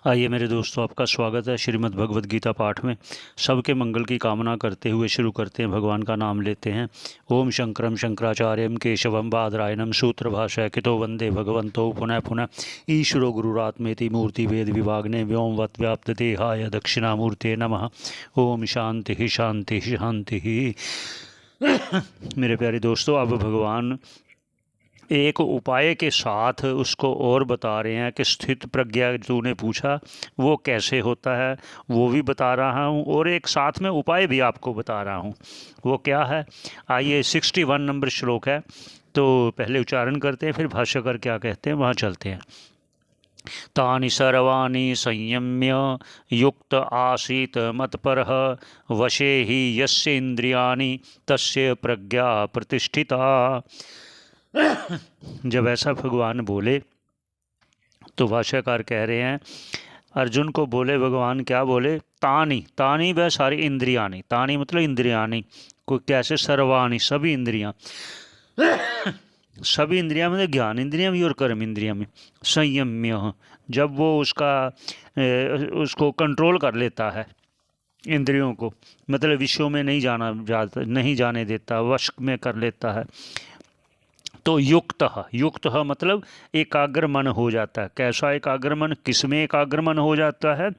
आइए मेरे दोस्तों, आपका स्वागत है श्रीमद् भगवद गीता पाठ में। सबके मंगल की कामना करते हुए शुरू करते हैं, भगवान का नाम लेते हैं। ओम शंकरम शंकराचार्यम केशवम बादरायणम सूत्र भाषा कितो वंदे भगवंतो पुनः पुनः ईश्वरो गुरुरात्मेति मूर्ति भेद विभागने व्योमवत् व्याप्त देहाय दक्षिणामूर्ते नमः। ओम शांति शांति शांति। मेरे प्यारे दोस्तों, अब भगवान एक उपाय के साथ उसको और बता रहे हैं कि स्थित प्रज्ञा तूने पूछा वो कैसे होता है, वो भी बता रहा हूँ, और एक साथ में उपाय भी आपको बता रहा हूँ। वो क्या है, आइए 61 नंबर श्लोक है, तो पहले उच्चारण करते हैं, फिर भाष्यकर क्या कहते हैं वहाँ चलते हैं। तानि सर्वाणि संयम्य युक्त आसीत मत्परः वशे ही यस्य इंद्रियाणि तस्य प्रज्ञा प्रतिष्ठिता। जब ऐसा भगवान बोले तो भाष्यकार कह रहे हैं, अर्जुन को बोले भगवान, क्या बोले, तानी तानी वह सारी इंद्रियाणी, तानी मतलब इंद्रियाणी, कोई कैसे, सर्वाणी सभी इंद्रियां, सभी इंद्रियां मतलब ज्ञान इंद्रियां भी और कर्म इंद्रियां में, संयम्य जब वो उसको कंट्रोल कर लेता है, इंद्रियों को मतलब विषयों में नहीं जाने देता, वश में कर लेता है। तो युक्त मतलब एकाग्र मन हो जाता है। कैसा एकाग्र मन, किसमें एकाग्र मन हो जाता है?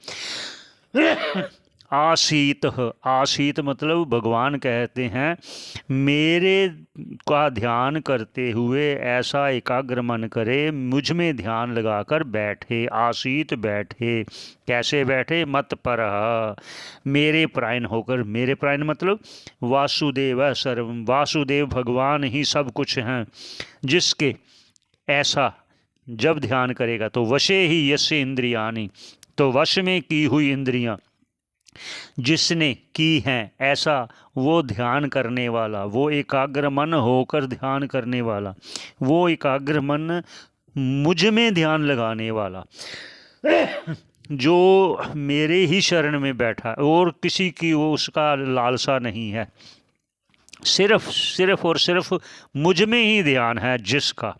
आसीत मतलब भगवान कहते हैं मेरे का ध्यान करते हुए ऐसा एकाग्र मन करे, मुझ में ध्यान लगाकर बैठे, आसीत बैठे, कैसे बैठे, मत पर मेरे प्रायण होकर, मेरे प्रायण मतलब वासुदेव सर्वम, वासुदेव भगवान ही सब कुछ हैं, जिसके ऐसा जब ध्यान करेगा तो वशे ही यस्य इंद्रियाणि, तो वश में की हुई इंद्रियां जिसने की हैं, ऐसा वो ध्यान करने वाला, वो एकाग्र मन होकर ध्यान करने वाला, वो एकाग्र मन मुझ में ध्यान लगाने वाला, जो मेरे ही शरण में बैठा और किसी की वो उसका लालसा नहीं है, सिर्फ और सिर्फ मुझ में ही ध्यान है जिसका,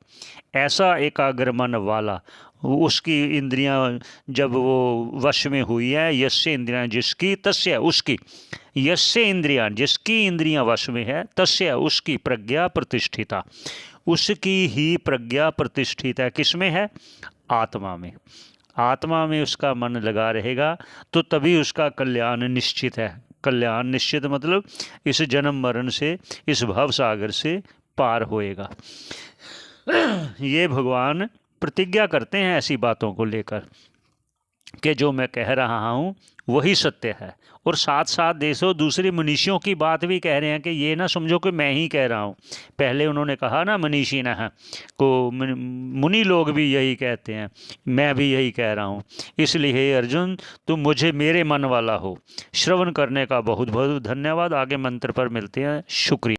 ऐसा एकाग्र मन वाला, उसकी इंद्रियां जब वो वश में हुई है, यस्य इंद्रियां जिसकी, तस्य उसकी, यस्य इंद्रियां जिसकी इंद्रियां वश में है, तस्य उसकी प्रज्ञा प्रतिष्ठिता, उसकी ही प्रज्ञा प्रतिष्ठित है, किसमें है? आत्मा में। आत्मा में उसका मन लगा रहेगा तो तभी उसका कल्याण निश्चित है। कल्याण निश्चित मतलब इस जन्म मरण से, इस भव सागर से पार होएगा। ये भगवान प्रतिज्ञा करते हैं ऐसी बातों को लेकर कि जो मैं कह रहा हूँ वही सत्य है, और साथ साथ देखो दूसरे मनीषियों की बात भी कह रहे हैं कि ये ना समझो कि मैं ही कह रहा हूँ। पहले उन्होंने कहा ना मनीषी न है को, मुनि लोग भी यही कहते हैं, मैं भी यही कह रहा हूँ। इसलिए हे अर्जुन, तुम मुझे मेरे मन वाला हो। श्रवण करने का बहुत बहुत धन्यवाद। आगे मंत्र पर मिलते हैं। शुक्रिया।